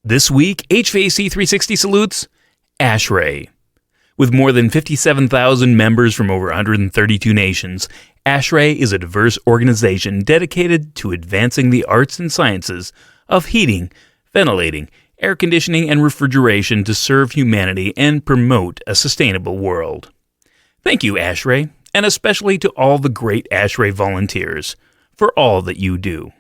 This week, HVAC 360 salutes ASHRAE. With more than 57,000 members from over 132 nations, ASHRAE is a diverse organization dedicated to advancing the arts and sciences of heating, ventilating, air conditioning, and refrigeration to serve humanity and promote a sustainable world. Thank you, ASHRAE, and especially to all the great ASHRAE volunteers for all that you do.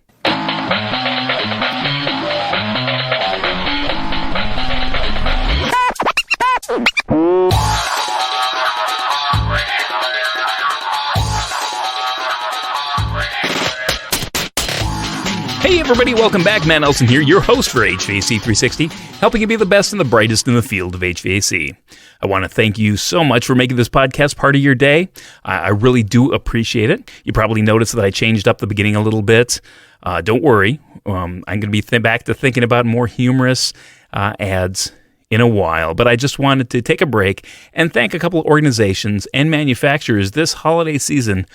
Hey everybody, welcome back. Matt Nelson here, your host for HVAC 360, helping you be the best and the brightest in the field of HVAC. I want to thank you so much for making this podcast part of your day. I really do appreciate it. You probably noticed that I changed up the beginning a little bit. Don't worry, I'm going to be back to thinking about more humorous ads in a while, but I just wanted to take a break and thank a couple of organizations and manufacturers this holiday season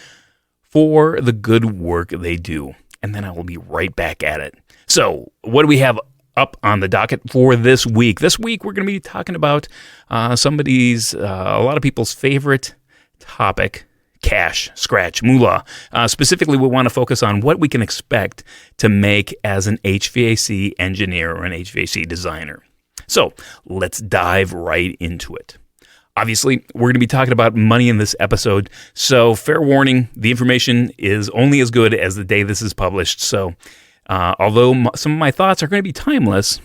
for the good work they do. And then I will be right back at it. So, what do we have up on the docket for this week? This week, we're going to be talking about a lot of people's favorite topic, cash, scratch, moolah. Specifically, we want to focus on what we can expect to make as an HVAC engineer or an HVAC designer. So, let's dive right into it. Obviously, we're going to be talking about money in this episode, so fair warning, the information is only as good as the day this is published. So, although some of my thoughts are going to be timeless,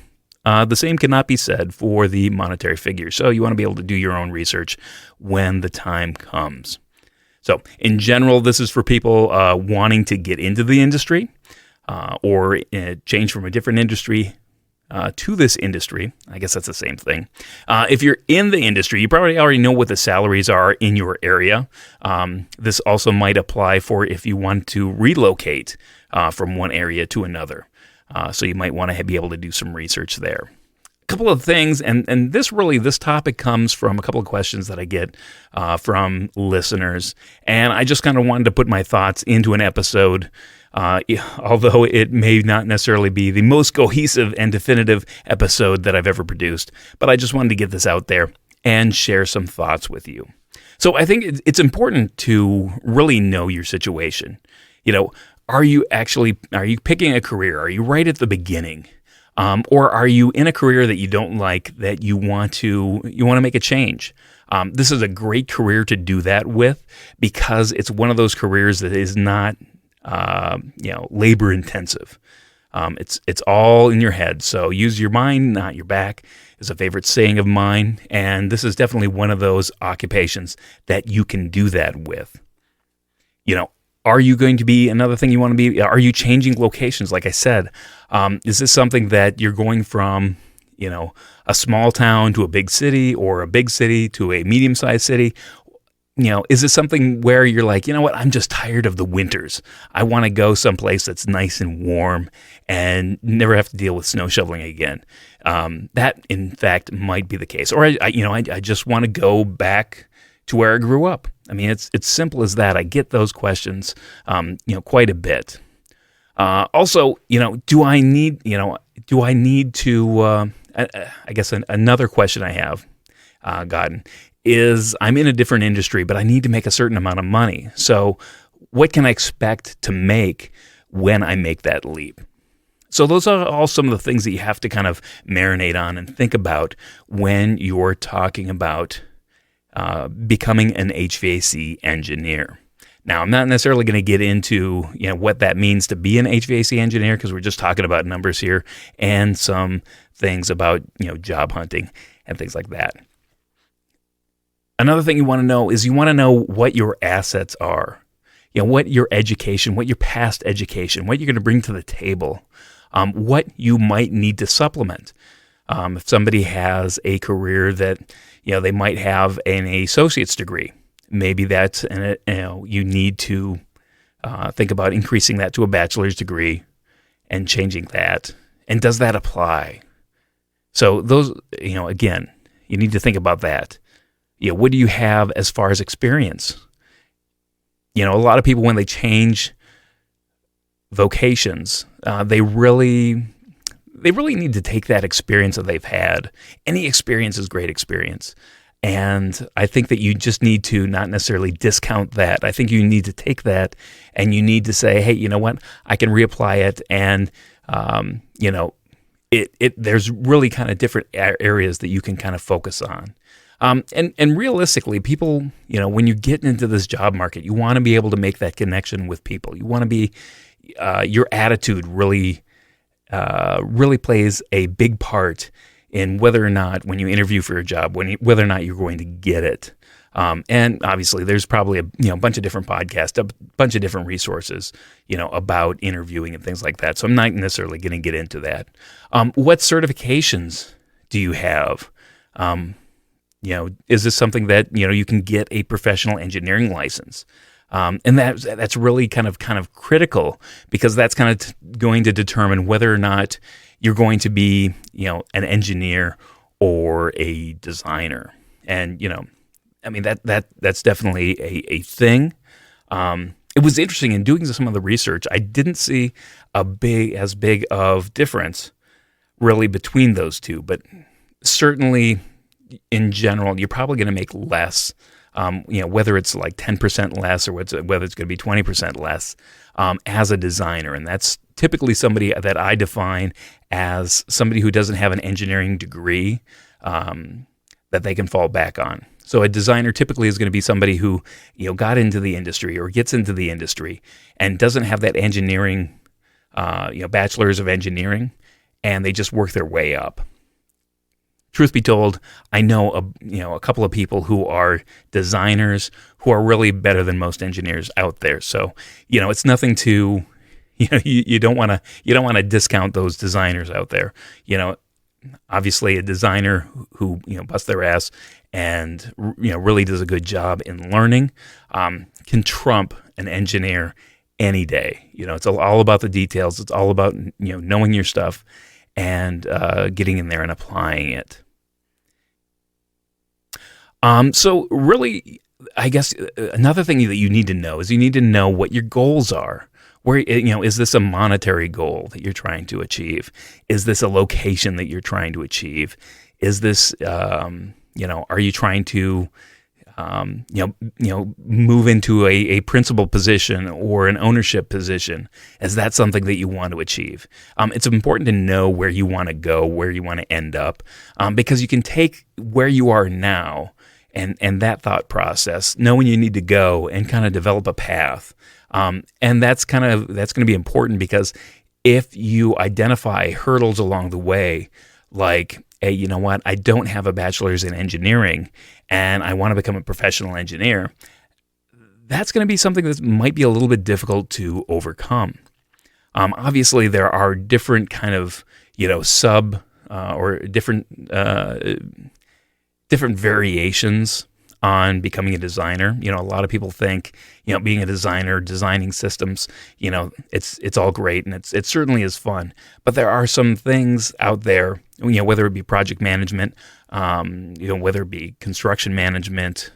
the same cannot be said for the monetary figure. So, you want to be able to do your own research when the time comes. So, in general, this is for people wanting to get into the industry or change from a different industry to this industry. I guess that's the same thing. If you're in the industry, you probably already know what the salaries are in your area. This also might apply for if you want to relocate from one area to another. So you might want to be able to do some research there. A couple of things, and this topic comes from a couple of questions that I get from listeners, and I just kind of wanted to put my thoughts into an episode. Although it may not necessarily be the most cohesive and definitive episode that I've ever produced, but I just wanted to get this out there and share some thoughts with you. So I think it's important to really know your situation. You know, are you picking a career? Are you right at the beginning? Or are you in a career that you don't like, that you want to make a change? This is a great career to do that with because it's one of those careers that is not labor intensive. It's all in your head. So use your mind, not your back, is a favorite saying of mine. And this is definitely one of those occupations that you can do that with. You know, are you going to be another thing you want to be? Are you changing locations? Like I said, is this something that you're going from, a small town to a big city or a big city to a medium-sized city? Is this something where you're like, you know what, I'm just tired of the winters. I want to go someplace that's nice and warm and never have to deal with snow shoveling again. That, in fact, might be the case. Or, I just want to go back to where I grew up. I mean, it's simple as that. I get those questions, quite a bit. Also, do I need to, I guess another question I have gotten is I'm in a different industry, but I need to make a certain amount of money. So what can I expect to make when I make that leap? So those are all some of the things that you have to kind of marinate on and think about when you're talking about becoming an HVAC engineer. Now, I'm not necessarily going to get into what that means to be an HVAC engineer because we're just talking about numbers here and some things about job hunting and things like that. Another thing you want to know is you want to know what your assets are. What your education, what your past education, what you're going to bring to the table, what you might need to supplement. If somebody has a career that, they might have an associate's degree, maybe that's, you need to think about increasing that to a bachelor's degree and changing that. And does that apply? So those, again, you need to think about that. What do you have as far as experience? A lot of people, when they change vocations, they really they really need to take that experience that they've had. Any experience is great experience. And I think that you just need to not necessarily discount that. I think you need to take that and you need to say, hey, you know what? I can reapply it. And, there's really kind of different areas that you can kind of focus on. And realistically, people, when you get into this job market, you want to be able to make that connection with people. You want to be, your attitude really plays a big part in whether or not, when you interview for a job, whether or not you're going to get it. And obviously, there's probably a bunch of different podcasts, a bunch of different resources, about interviewing and things like that. So I'm not necessarily going to get into that. What certifications do you have? Is this something that you can get a professional engineering license? And that's really kind of critical, because that's kind of going to determine whether or not you're going to be, an engineer or a designer. And, that's definitely a thing. It was interesting in doing some of the research. I didn't see as big of difference really between those two, but certainly in general, you're probably going to make less. Whether it's like 10% less or whether it's going to be 20% less as a designer. And that's typically somebody that I define as somebody who doesn't have an engineering degree that they can fall back on. So a designer typically is going to be somebody who, got into the industry or gets into the industry and doesn't have that engineering, bachelor's of engineering, and they just work their way up. Truth be told, I know a couple of people who are designers who are really better than most engineers out there. So, it's nothing to, you don't want to discount those designers out there. Obviously a designer who busts their ass and really does a good job in learning can trump an engineer any day. It's all about the details. It's all about knowing your stuff and getting in there and applying it. So really, I guess another thing that you need to know is you need to know what your goals are. Where, is this a monetary goal that you're trying to achieve? Is this a location that you're trying to achieve? Is this, are you trying to, move into a principal position or an ownership position? Is that something that you want to achieve? It's important to know where you want to go, where you want to end up, because you can take where you are now and that thought process, know when you need to go and kind of develop a path. And that's going to be important, because if you identify hurdles along the way, like, hey, you know what, I don't have a bachelor's in engineering and I want to become a professional engineer, that's going to be something that might be a little bit difficult to overcome. Obviously, there are different kind of, or different variations on becoming a designer. A lot of people think, being a designer, designing systems, it's all great, and it certainly is fun. But there are some things out there, whether it be project management, whether it be construction management,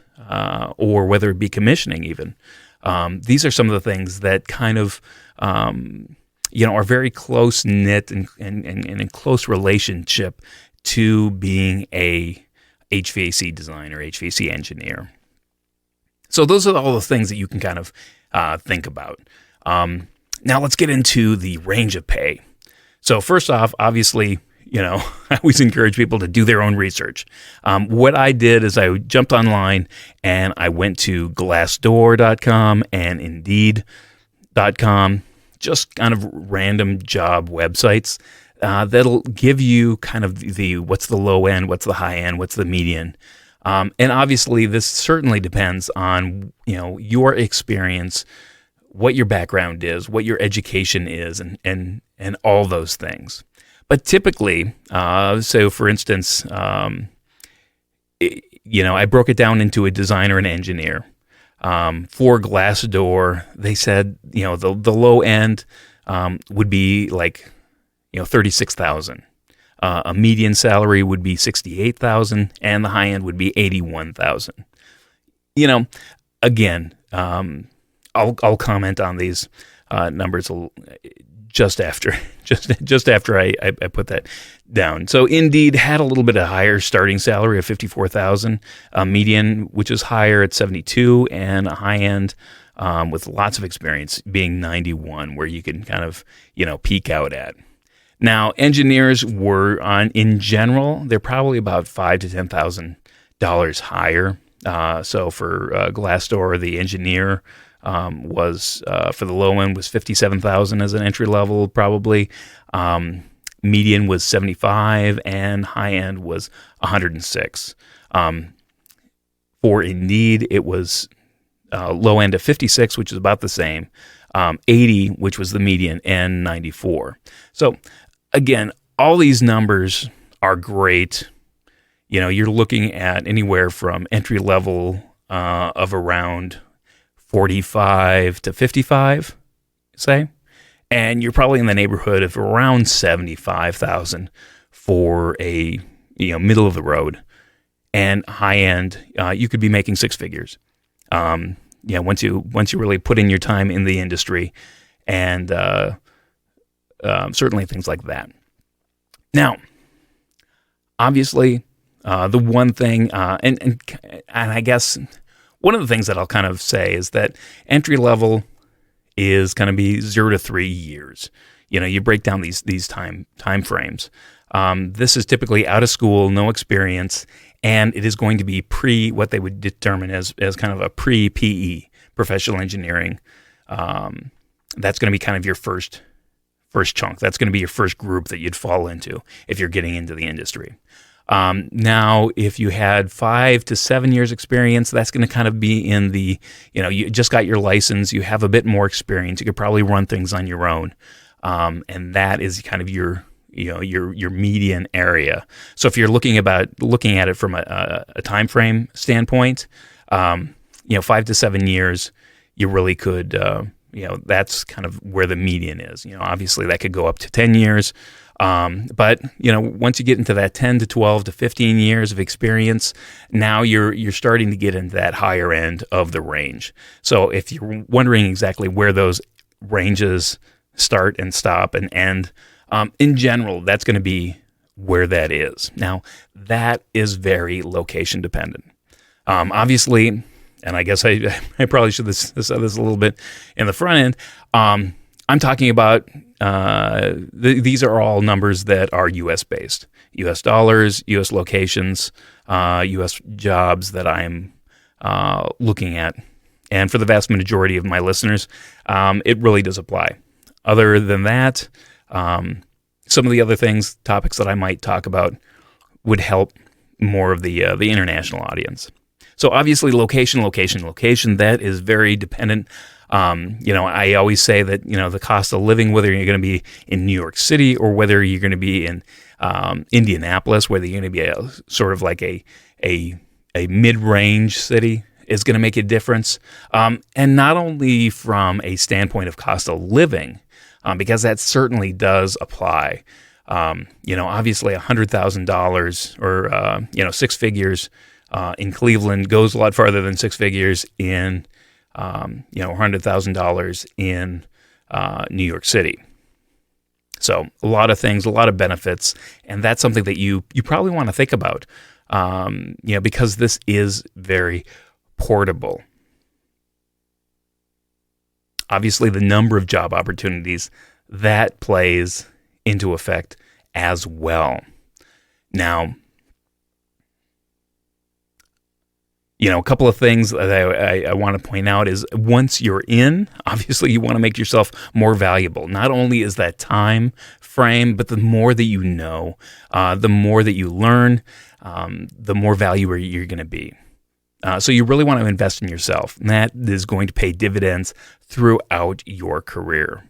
or whether it be commissioning even. These are some of the things that kind of, are very close knit and in close relationship to being a HVAC designer, HVAC engineer. So those are all the things that you can kind of think about. Now let's get into the range of pay. So first off, obviously, I always encourage people to do their own research. What I did is I jumped online and I went to Glassdoor.com and Indeed.com, just kind of random job websites. That'll give you kind of what's the low end, what's the high end, what's the median. And obviously this certainly depends on, your experience, what your background is, what your education is, and all those things. But typically, so for instance, I broke it down into a designer and engineer. For Glassdoor, they said, the low end would be like, $36,000. A median salary would be $68,000, and the high end would be $81,000. Again, I'll comment on these numbers just after just after I put that down. So Indeed had a little bit of higher starting salary of $54,000, median, which is higher at $72,000, and a high end with lots of experience being $91,000, where you can kind of peak out at. Now, engineers were in general, they're probably about $5,000 to $10,000 higher. So for Glassdoor, the engineer was for the low end was $57,000 as an entry level, probably. Median was $75,000, and high end was $106,000. For Indeed, it was low end of $56,000, which is about the same. $80,000, which was the median, and $94,000. So again, all these numbers are great. You're looking at anywhere from entry level of around 45 to 55, say, and you're probably in the neighborhood of around 75,000 for a middle of the road, and high end, you could be making six figures. Once you really put in your time in the industry, and certainly things like that. Now, obviously, the one thing, and I guess one of the things that I'll kind of say is that entry level is going to be 0 to 3 years. You break down these time frames. This is typically out of school, no experience, and it is going to be what they would determine as kind of a pre-PE, professional engineering. That's going to be kind of your first chunk. That's going to be your first group that you'd fall into if you're getting into the industry. Now, if you had 5 to 7 years experience, that's going to kind of be in the, you just got your license, you have a bit more experience, you could probably run things on your own. And that is kind of your median area. So if you're looking at it from a time frame standpoint, 5 to 7 years, you really could, that's kind of where the median is. Obviously that could go up to 10 years. But once you get into that 10 to 12 to 15 years of experience, now you're starting to get into that higher end of the range. So if you're wondering exactly where those ranges start and stop and end, in general, that's going to be where that is. Now, that is very location dependent. Obviously, and I guess I probably should have said this a little bit in the front end, I'm talking about these are all numbers that are U.S. based, U.S. dollars, U.S. locations, U.S. jobs that I'm looking at. And for the vast majority of my listeners, it really does apply. Other than that, some of the other topics that I might talk about would help more of the international audience. So obviously location, that is very dependent. I always say that, the cost of living, whether you're going to be in New York City or whether you're going to be in Indianapolis, whether you're going to be sort of like a mid-range city, is going to make a difference. And not only from a standpoint of cost of living, because that certainly does apply. Obviously $100,000 or, six figures in Cleveland goes a lot farther than six figures in $100,000 in New York City. So a lot of things, a lot of benefits, and that's something that you probably want to think about, because this is very portable. Obviously, the number of job opportunities, that plays into effect as well. Now, a couple of things that I want to point out is once you're in, obviously you want to make yourself more valuable. Not only is that time frame, but the more that you know, the more that you learn, the more valuable you're going to be. So you really want to invest in yourself, and that is going to pay dividends throughout your career.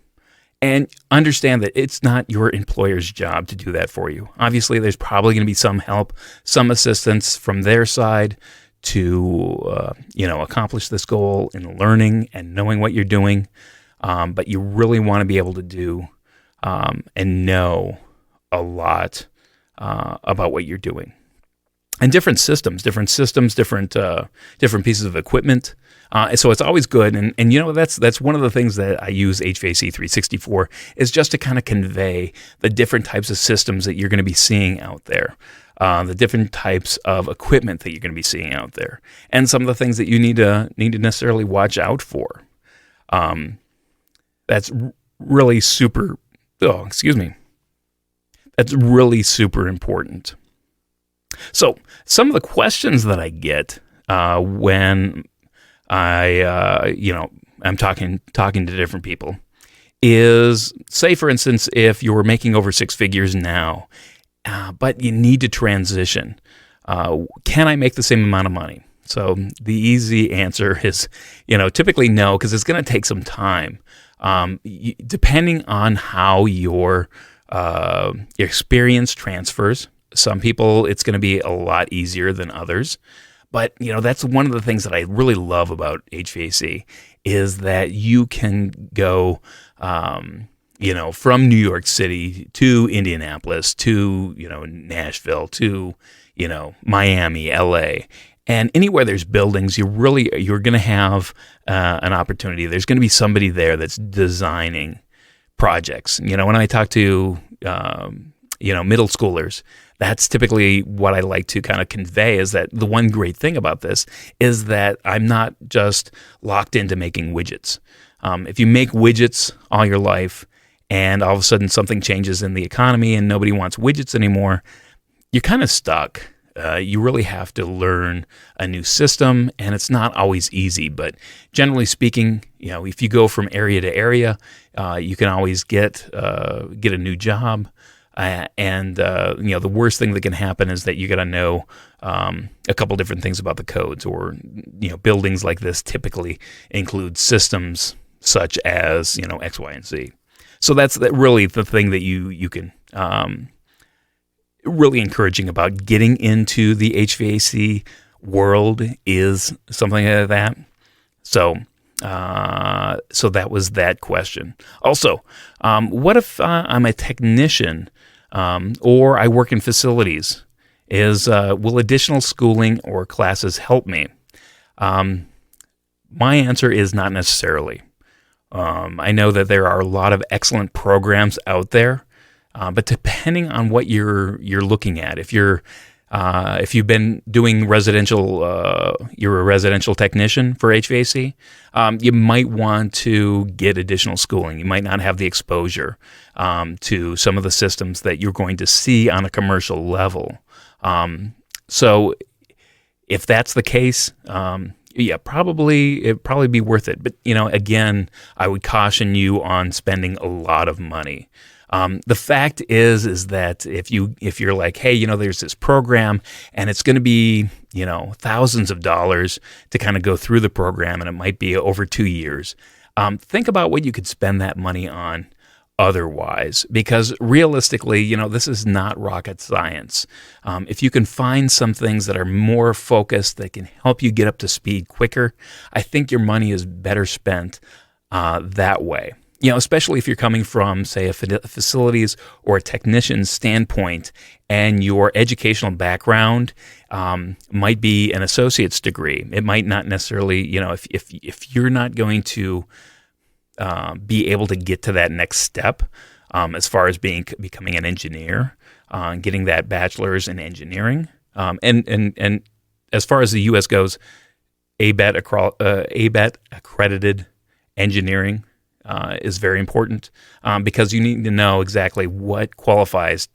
And understand that it's not your employer's job to do that for you. Obviously, there's probably going to be some help, some assistance from their side to accomplish this goal in learning and knowing what you're doing. But you really want to be able to do and know a lot about what you're doing. and different systems, different pieces of equipment. So it's always good, and that's one of the things that I use HVAC 360 for, is just to kind of convey the different types of systems that you're going to be seeing out there, the different types of equipment that you're going to be seeing out there, and some of the things that you need to necessarily watch out for. That's really super. Oh, excuse me. That's really super important. So some of the questions that I get when I'm talking to different people is, say, for instance, if you're making over six figures now, but you need to transition, can I make the same amount of money? So the easy answer is, typically no, because it's going to take some time. Depending on how your experience transfers. Some people, it's going to be a lot easier than others. But, that's one of the things that I really love about HVAC, is that you can go, from New York City to Indianapolis to, Nashville to, Miami, LA. And anywhere there's buildings, you're going to have an opportunity. There's going to be somebody there that's designing projects. When I talk to, middle schoolers, that's typically what I like to kind of convey, is that the one great thing about this is that I'm not just locked into making widgets. If you make widgets all your life and all of a sudden something changes in the economy and nobody wants widgets anymore, you're kind of stuck. You really have to learn a new system, and it's not always easy. But generally speaking, if you go from area to area, you can always get a new job. The worst thing that can happen is that you got to know a couple different things about the codes, or buildings like this typically include systems such as X, Y, and Z. So that's really the thing that you can really encouraging about getting into the HVAC world is something like that. So that was that question. Also, what if I'm a technician or I work in facilities? Will additional schooling or classes help me? My answer is not necessarily. I know that there are a lot of excellent programs out there, but depending on what you're looking at, if you've been doing residential, you're a residential technician for HVAC, you might want to get additional schooling. You might not have the exposure to some of the systems that you're going to see on a commercial level. So if that's the case, it'd probably be worth it. But, again, I would caution you on spending a lot of money. The fact is that if you're like, hey, there's this program and it's going to be, thousands of dollars to kind of go through the program, and it might be over 2 years. Think about what you could spend that money on otherwise, because realistically, this is not rocket science. If you can find some things that are more focused, that can help you get up to speed quicker, I think your money is better spent that way. Especially if you're coming from, say, a facilities or a technician's standpoint, and your educational background might be an associate's degree. It might not necessarily, if you're not going to be able to get to that next step as far as becoming an engineer, getting that bachelor's in engineering, and as far as the U.S. goes, ABET accredited engineering is very important, because you need to know exactly what qualifies,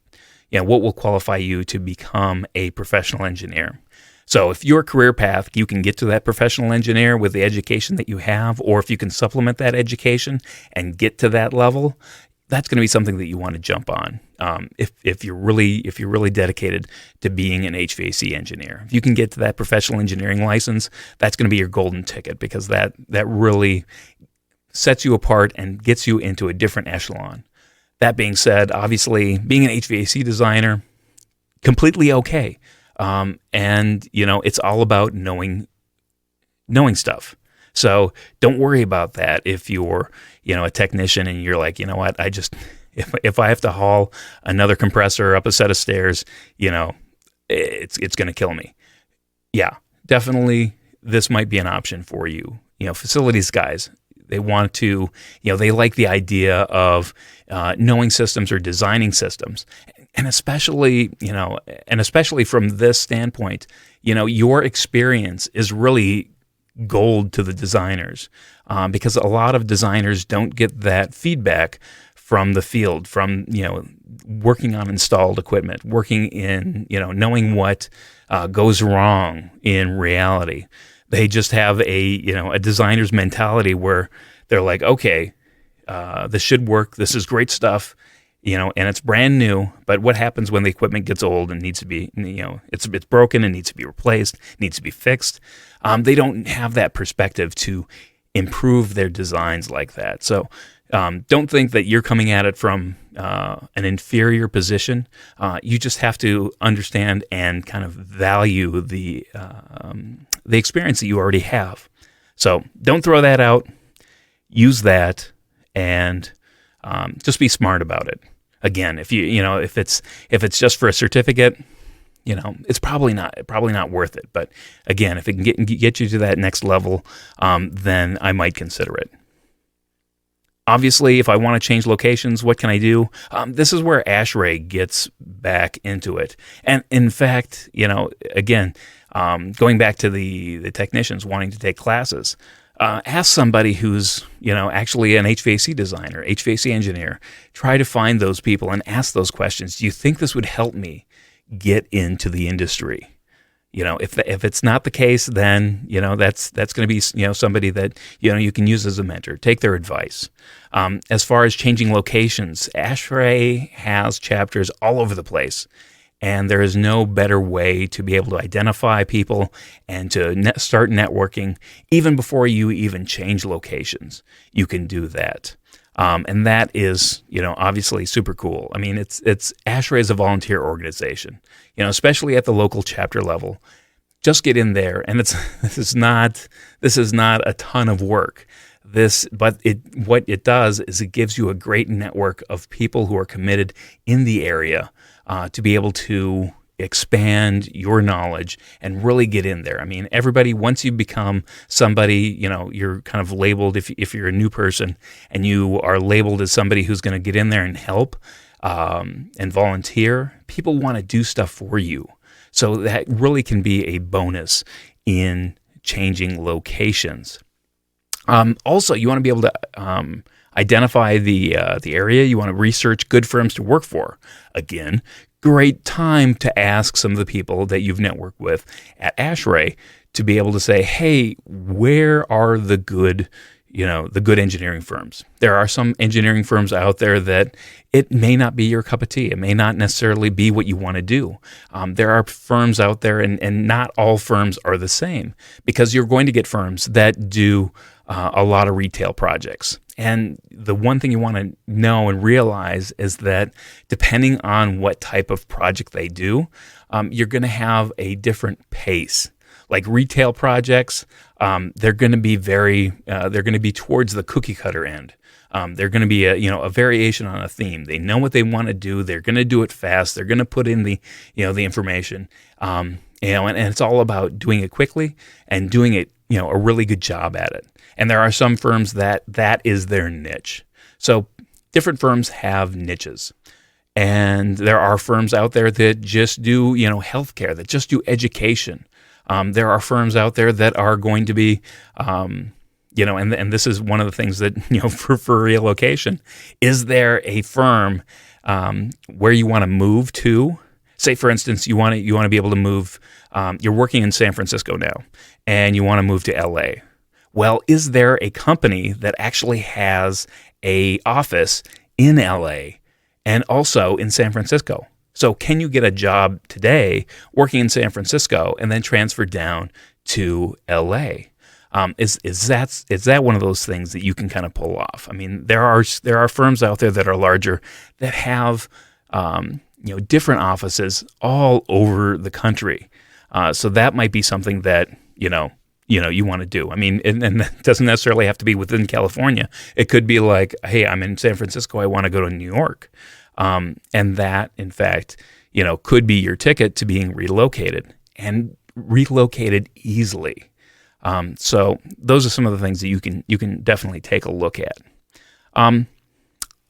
what will qualify you to become a professional engineer. So if your career path, you can get to that professional engineer with the education that you have, or if you can supplement that education and get to that level, that's going to be something that you want to jump on. If you're really dedicated to being an HVAC engineer, if you can get to that professional engineering license, that's going to be your golden ticket, because that really sets you apart and gets you into a different echelon. That being said, obviously, being an HVAC designer, completely okay. And it's all about knowing stuff. So don't worry about that if you're, a technician and you're like, what, if I have to haul another compressor up a set of stairs, it's going to kill me. Yeah, definitely this might be an option for you. Facilities guys, they want to, they like the idea of knowing systems or designing systems. And especially from this standpoint, your experience is really gold to the designers, because a lot of designers don't get that feedback from the field, from working on installed equipment, working in knowing what goes wrong in reality. They just have a designer's mentality where they're like, okay, this should work. This is great stuff, and it's brand new. But what happens when the equipment gets old and needs to be, it's broken and needs to be replaced, needs to be fixed? They don't have that perspective to improve their designs like that. So don't think that you're coming at it from an inferior position. You just have to understand and kind of value the experience that you already have. So don't throw that out. Use that, and just be smart about it. Again, if it's just for a certificate, it's probably not worth it. But again, if it can get you to that next level, then I might consider it. Obviously, if I want to change locations, what can I do? This is where ASHRAE gets back into it. And in fact, again, going back to the technicians wanting to take classes, ask somebody who's, actually an HVAC designer, HVAC engineer. Try to find those people and ask those questions. Do you think this would help me get into the industry? If it's not the case, then that's going to be somebody that you can use as a mentor. Take their advice. As far as changing locations, ASHRAE has chapters all over the place, and there is no better way to be able to identify people and to start networking even before you even change locations. You can do that. And that is, obviously super cool. I mean, it's ASHRAE is a volunteer organization, especially at the local chapter level. Just get in there, and this is not a ton of work. What it does is it gives you a great network of people who are committed in the area to be able to expand your knowledge and really get in there. I mean, everybody, once you become somebody, you're kind of labeled, if you're a new person and you are labeled as somebody who's going to get in there and help and volunteer, people want to do stuff for you. So that really can be a bonus in changing locations. Also, you want to be able to identify the area. You want to research good firms to work for. Again, great time to ask some of the people that you've networked with at ASHRAE to be able to say, hey, where are the good engineering firms? There are some engineering firms out there that it may not be your cup of tea. It may not necessarily be what you want to do. There are firms out there, and not all firms are the same, because you're going to get firms that do a lot of retail projects. And the one thing you want to know and realize is that depending on what type of project they do, you're going to have a different pace. Like retail projects, they're going to be they're going to be towards the cookie cutter end. They're going to be a variation on a theme. They know what they want to do. They're going to do it fast. They're going to put in the information. And it's all about doing it quickly and doing it, a really good job at it. And there are some firms that is their niche. So different firms have niches. And there are firms out there that just do, healthcare, that just do education. There are firms out there that are going to be, and this is one of the things that, for relocation, is there a firm where you want to move to? Say, for instance, you want to be able to move. You're working in San Francisco now, and you want to move to LA. Well, is there a company that actually has a office in LA and also in San Francisco? So can you get a job today working in San Francisco and then transfer down to LA? Is that one of those things that you can kind of pull off? I mean, there are firms out there that are larger that have different offices all over the country. So that might be something that you want to do. I mean, and it doesn't necessarily have to be within California. It could be like, hey, I'm in San Francisco. I want to go to New York. And that, in fact, could be your ticket to being relocated, and relocated easily. So those are some of the things that you can definitely take a look at.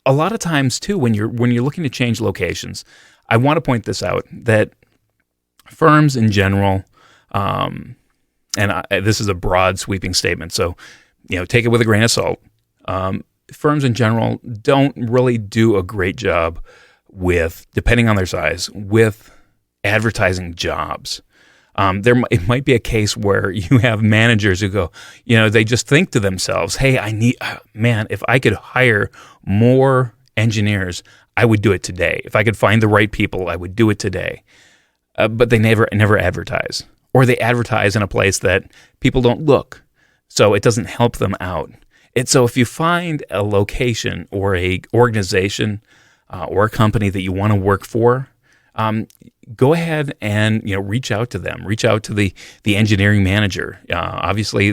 A lot of times too, when you're looking to change locations, I want to point this out, that firms in general, this is a broad sweeping statement, so take it with a grain of salt. Firms in general don't really do a great job with, depending on their size, with advertising jobs. It might be a case where you have managers who go, they just think to themselves, hey, if I could hire more engineers, I would do it today. If I could find the right people, I would do it today. But they never advertise, or they advertise in a place that people don't look, so it doesn't help them out. So if you find a location or a organization or a company that you want to work for, go ahead and reach out to them. Reach out to the engineering manager. Obviously,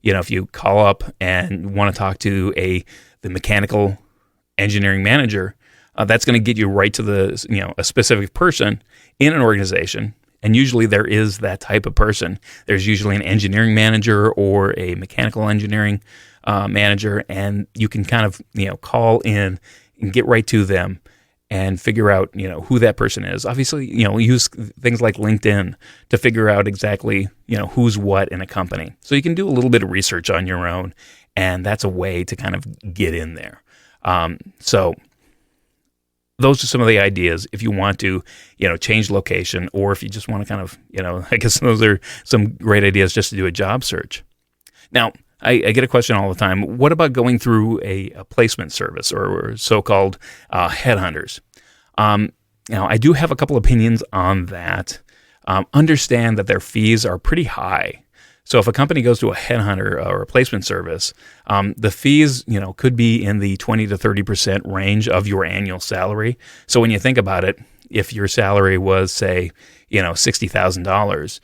if you call up and want to talk to the mechanical engineering manager, that's going to get you right to a specific person in an organization. And usually there is that type of person. There's usually an engineering manager or a mechanical engineering manager, and you can kind of call in and get right to them and figure out who that person is. Obviously, use things like LinkedIn to figure out exactly who's what in a company. So you can do a little bit of research on your own, and that's a way to kind of get in there. So those are some of the ideas if you want to change location, or if you just want to kind of I guess those are some great ideas just to do a job search. Now, I get a question all the time. What about going through a placement service or so-called headhunters? Now, I do have a couple opinions on that. Understand that their fees are pretty high. So if a company goes to a headhunter or a placement service, the fees could be in the 20 to 30% range of your annual salary. So when you think about it, if your salary was, say, $60,000,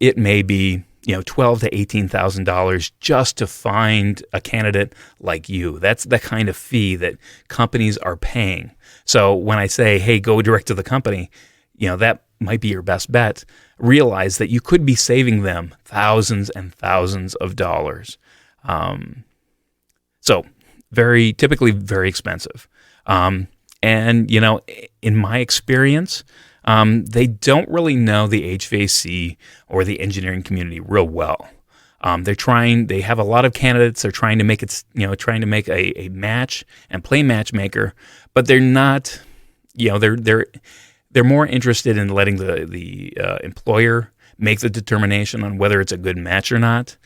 it may be $12,000 to $18,000 just to find a candidate like you. That's the kind of fee that companies are paying. So when I say, hey, go direct to the company, that might be your best bet. Realize that you could be saving them thousands and thousands of dollars. So typically very expensive. And, in my experience, they don't really know the HVAC or the engineering community real well. They have a lot of candidates. They're trying to make it, trying to make a match and play matchmaker, but they're not, they're more interested in letting the employer make the determination on whether it's a good match or not,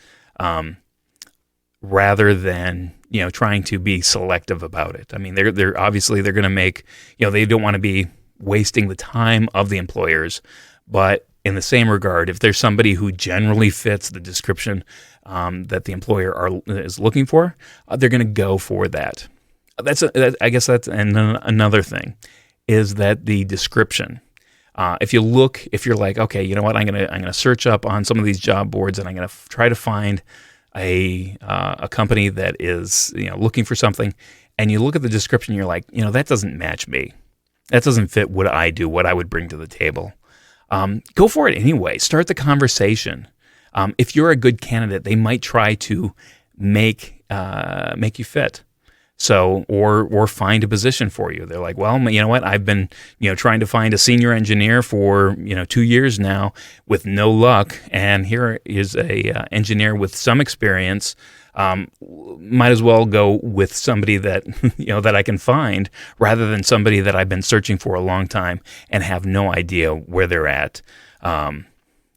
rather than trying to be selective about it. I mean, they're obviously they're going to make they don't want to be wasting the time of the employers, but in the same regard, if there's somebody who generally fits the description that the employer is looking for, they're going to go for that. I guess that's another thing, is that the description. If you're like, okay, you know what, I'm gonna search up on some of these job boards, and I'm gonna try to find a company that is looking for something, and you look at the description, you're like, that doesn't match me. That doesn't fit what I do, what I would bring to the table. Go for it anyway. Start the conversation. If you're a good candidate, they might try to make you fit. So, or find a position for you. They're like, well, you know what? I've been, trying to find a senior engineer for, 2 years now with no luck. And here is a engineer with some experience. Might as well go with somebody that, that I can find, rather than somebody that I've been searching for a long time and have no idea where they're at, and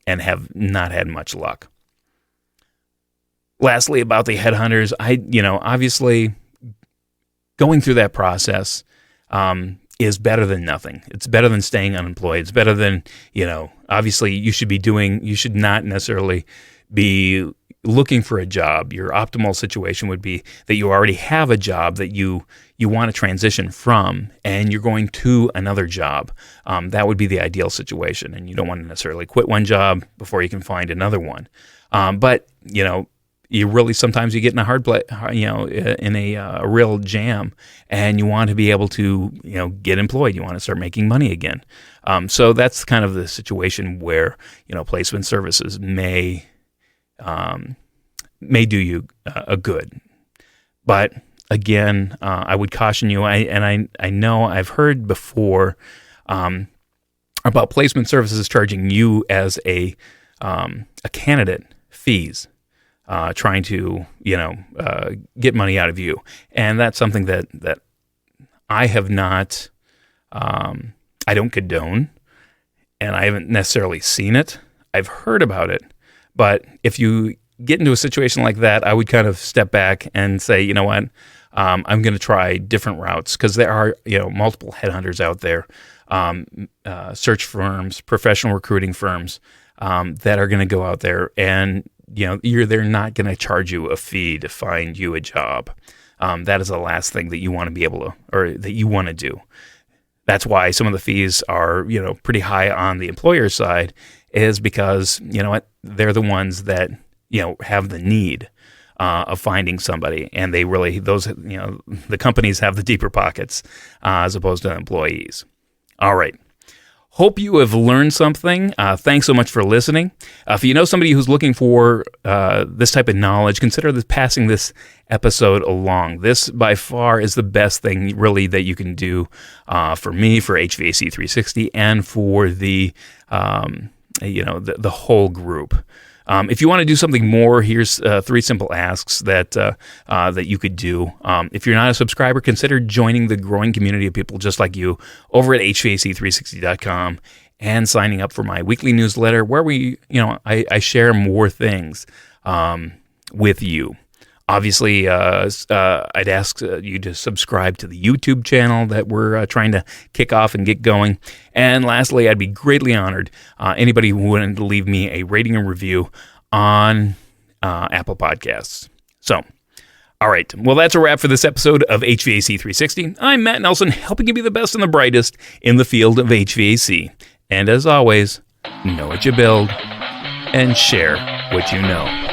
have not had much luck. Lastly, about the headhunters, obviously, going through that process is better than nothing. It's better than staying unemployed. It's better than, obviously you should not necessarily be looking for a job. Your optimal situation would be that you already have a job that you want to transition from, and you're going to another job. That would be the ideal situation, and you don't want to necessarily quit one job before you can find another one. But, you really sometimes you get in a hard play, in a real jam, and you want to be able to get employed. You want to start making money again. So that's kind of the situation where placement services may do you a good. But again, I would caution you. I know I've heard before about placement services charging you as a candidate fees, trying to get money out of you, and that's something that I have not. I don't condone, and I haven't necessarily seen it. I've heard about it, but if you get into a situation like that, I would kind of step back and say, you know what, I'm going to try different routes, because there are multiple headhunters out there, search firms, professional recruiting firms that are going to go out there, and they're not going to charge you a fee to find you a job. That is the last thing that you want to be able to, or that you want to do. That's why some of the fees are, pretty high on the employer side, is because, they're the ones that, have the need of finding somebody, and they really, the companies have the deeper pockets as opposed to employees. All right. Hope you have learned something. Thanks so much for listening. If you know somebody who's looking for this type of knowledge, consider passing this episode along. This, by far, is the best thing, really, that you can do for me, for HVAC 360, and for the whole group. If you want to do something more, here's 3 simple asks that you could do. If you're not a subscriber, consider joining the growing community of people just like you over at HVAC360.com and signing up for my weekly newsletter, where I share more things with you. Obviously, I'd ask you to subscribe to the YouTube channel that we're trying to kick off and get going. And lastly, I'd be greatly honored anybody who wanted to leave me a rating and review on Apple Podcasts. So, all right. Well, that's a wrap for this episode of HVAC 360. I'm Matt Nelson, helping you be the best and the brightest in the field of HVAC. And as always, know what you build and share what you know.